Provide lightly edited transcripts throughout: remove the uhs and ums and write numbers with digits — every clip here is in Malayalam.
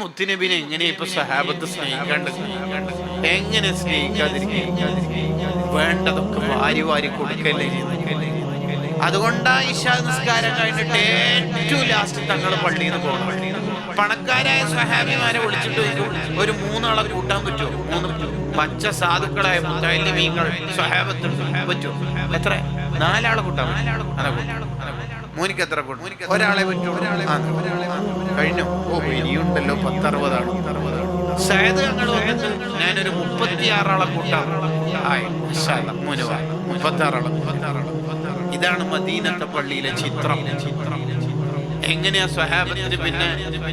മുത്തുനബിനെ എങ്ങനെ ഇപ്പൊ സഹാബത്ത് സ്നേഹിക്കാണ്ട്, എങ്ങനെ സ്നേഹിക്കാതിരിക്കുക? വേണ്ടതൊക്കെ വാരി വാരി കൊടുക്കല്ലേ ചെയ്യുന്നത്. അതുകൊണ്ടാ ഇശാ നിസ്കാരം കഴിഞ്ഞിട്ട് ഏറ്റവും ലാസ്റ്റ് തങ്ങൾ പള്ളിയിൽ നിന്ന് പോകണം. പണക്കാരായ സ്വഹാബിമാരെ വിളിച്ചിട്ട് ഒരു 3 ആളെ കൂട്ടാൻ പറ്റുമോ? 3 പച്ച സാധുക്കളായ മുത്തഅല്ലിമീങ്ങൾ സ്വഹാബത്ത് പറ്റുമോ? എത്ര? 4 ആളെ കൂട്ടാൻ പറ്റും. മോനിക്ക് എത്ര കൂട്ടും? ഒരാളെ പറ്റുമോ? കഴിഞ്ഞു. ഓ, ഇനിയുണ്ടല്ലോ 10-60 ആൾ. സയ്യിദ് ഞങ്ങൾ വന്നിട്ട് ഞാനൊരു 36 ആളെ കൂട്ടാം. 36 ആളെ. ഇതാണ് മദീനത്തെ പള്ളിയിലെ ചിത്രം. എങ്ങനെയാ സ്വഹാബത്തിന് പിന്നെ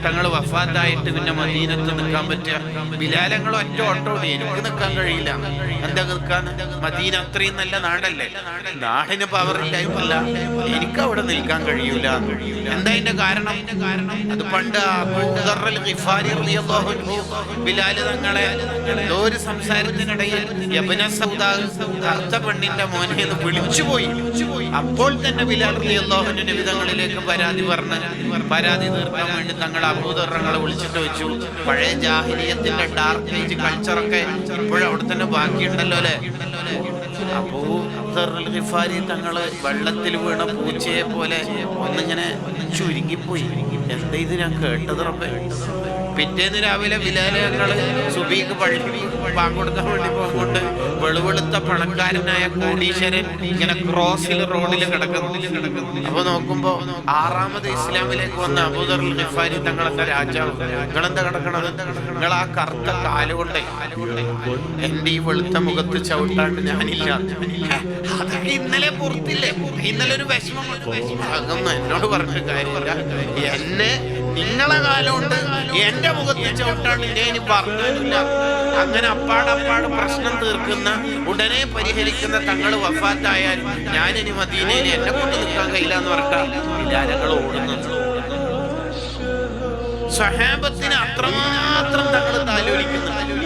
തങ്ങൾ വഫാത്തായിട്ട് പിന്നെ മദീനത്ത് നിൽക്കാൻ പറ്റുക? ബിലാലങ്ങൾ ഒറ്റ ഓട്ടോടി, എനിക്ക് നിൽക്കാൻ കഴിയില്ല. എന്താ നിൽക്കാൻ? മദീന അത്രയും നല്ല നാടല്ലേ, നാടിന് പവറില്ലായ്മല്ല, എനിക്ക് അവിടെ നിൽക്കാൻ കഴിയൂല. എന്താ അതിന്റെ കാരണം? അത് പണ്ട് ബിലാല് തങ്ങളെ എന്തോ ഒരു സംസാരത്തിനിടയിൽ കറുത്ത പെണ്ണിന്റെ മോനെ എന്ന് വിളിച്ചുപോയി. അപ്പോൾ തന്നെ ബിലാൽ റളിയല്ലാഹു വിധങ്ങളിലേക്ക് പരാതി തീർക്കാൻ വേണ്ടി തങ്ങൾ അബൂദർറങ്ങളെ വിളിച്ചിട്ട് വെച്ചു. പഴയ ജാഹിലിയത്തിന്റെ ഡാർക്ക് ഏജ് കൾച്ചറൊക്കെ ഇപ്പോഴും അവിടെ തന്നെ ബാക്കിയുണ്ടല്ലോ അല്ലെ. അബൂദർ ഗിഫാരി തങ്ങള് വെള്ളത്തിൽ വീണ പൂച്ചയെ പോലെ ഒന്നിങ്ങനെ ചുരുങ്ങിപ്പോയി. എന്താ ഇത് ഞാൻ കേട്ടത് റബ്ബേ? പിറ്റേന്ന് രാവിലെ ബിലാല് ഞങ്ങള് സുബീക്ക് പള്ളി പാങ്കൊടുക്കാൻ വേണ്ടി പോകുന്നുണ്ട്. വെളുവെളുത്ത പണക്കാരനായ കോടീശ്വരൻ ഇങ്ങനെ ക്രോസിൽ റോഡിൽ കിടക്കുന്നു. അപ്പൊ നോക്കുമ്പോ 6ാമത് ഇസ്ലാമിലേക്ക് വന്ന അബൂദർ ഗിഫാരി തങ്ങളെന്താ രാജാവ്, നിങ്ങളെന്താ കിടക്കണത്? നിങ്ങൾ ആ കറുത്ത കാലുകൊണ്ട് എന്റെ ഈ വെളുത്ത മുഖത്ത് ചവിട്ടാണ്ട് ഞാനില്ല. അതൊക്കെ ഇന്നലെ പുറത്തില്ലേ? ഇന്നലെ ഒരു വിഷമം അതൊന്നും എന്നോട് പറഞ്ഞ കാര്യമില്ല. എന്നെ നിങ്ങളെ കാലുകൊണ്ട് എന്റെ മുഖത്ത് ചവിട്ടാണ്ട് ഇനി പറഞ്ഞില്ല. അങ്ങനെ അപ്പാടപ്പാട് പ്രശ്നം തീർക്കുന്ന, ഉടനെ പരിഹരിക്കുന്ന തങ്ങൾ വഫാത്തായാൽ ഞാനിനി മദീനയിൽ എന്നെ കൊണ്ട് നിൽക്കാൻ കഴിയില്ല എന്ന് പറഞ്ഞാൽ വിചാരങ്ങൾ ഓടുന്നുണ്ട്. സ്വഹാബത്തിന് അത്രമാത്രം തങ്ങൾ താലോലിക്കുന്നുണ്ട്.